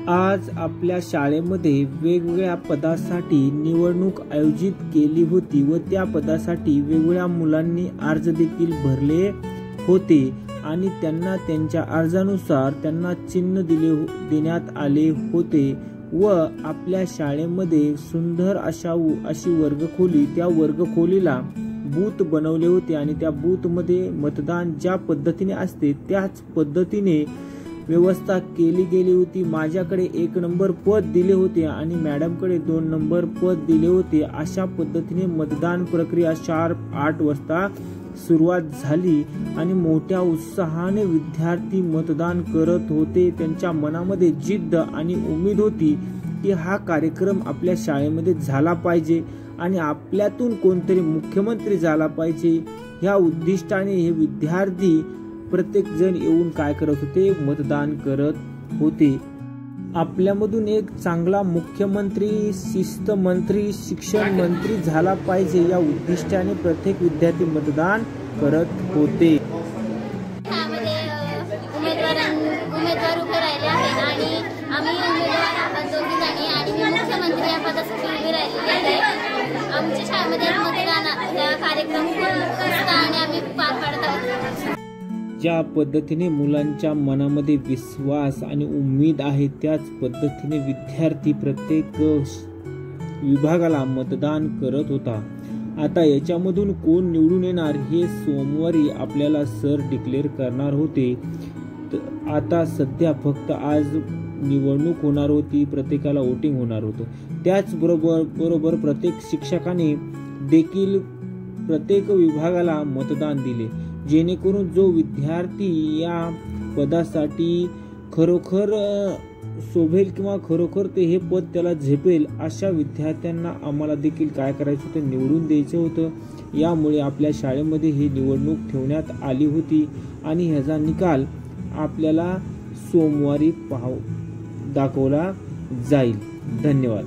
आज आपल्या शाळेमध्ये वेगवेगळ्या पदासाठी निवडणूक आयोजित केली होती व त्या पदासाठी वेगवेगळ्या मुलांनी अर्ज देखील भरले होते आणि त्यांना त्यांच्या अर्जानुसार त्यांना चिन्ह देण्यात आले होते व आपल्या शाळेमध्ये सुंदर अशी वर्गखोली, त्या वर्गखोलीला बूथ बनवले होते आणि त्या बूथ मध्ये मतदान ज्या पद्धतीने असते त्याच पद्धतीने व्यवस्था केली गेली होती। माझ्याकडे 1 नंबर पद दिले होते आणि मॅडमकडे 2 नंबर पद दिले होते। अशा पद्धतीने मतदान प्रक्रिया शार्प 8 वाजता सुरुवात झाली आणि मोठ्या उत्साहाने विद्यार्थी मतदान करत होते। त्यांच्या मनामध्ये जिद्द आणि उमेद होती की हा कार्यक्रम आपल्या शाळेमध्ये झाला पाहिजे आणि आपल्यातून कोणतरी मुख्यमंत्री झाला पाहिजे। ह्या उद्दिष्टाने हे विद्यार्थी प्रत्येक जण येऊन काय करत होते, मतदान करत होते। आपल्यामधून एक चांगला मुख्यमंत्री, शिस्त मंत्री, शिक्षण मंत्री झाला पाहिजे या उद्दिष्टाने प्रत्येक विद्यार्थी मतदान करत होते। उमेदवार उभे राहिले आहेत आणि आम्ही उमेदवार आहोत दोघी जणी आणि मी मुख्यमंत्री या पदासाठी उभी राहिलेली आहे। आमच्या शाळेमध्ये मतदानाचा कार्यक्रम खूप उत्साहाने आम्ही पार पाडत आहोत। ज्या पद्धतीने मुलांच्या मनामध्ये विश्वास आणि उमेद आहे त्याच पद्धतीने विद्यार्थी प्रत्येक विभागाला मतदान करत होता। आता याच्यामधून कोण निवडून येणार हे सोमवारी आपल्याला सर डिक्लेअर करणार होते। आता सध्या फक्त आज निवडणूक होणार होती, प्रत्येकाला वोटिंग होणार होतं। त्याचबरोबर प्रत्येक शिक्षकाने देखील प्रत्येक विभागाला मतदान दिले, जेणेकरून जो विद्यार्थी या पदासाठी खरोखर शोभेल किंवा खरोखर ते हे पद त्याला झेपेल अशा विद्यार्थ्यांना आम्हाला देखील काय करायचं होतं, निवडून द्यायचं होतं। यामुळे आपल्या शाळेमध्ये ही निवडणूक ठेवण्यात आली होती आणि ह्याचा निकाल आपल्याला सोमवारी दाखवला जाईल। धन्यवाद।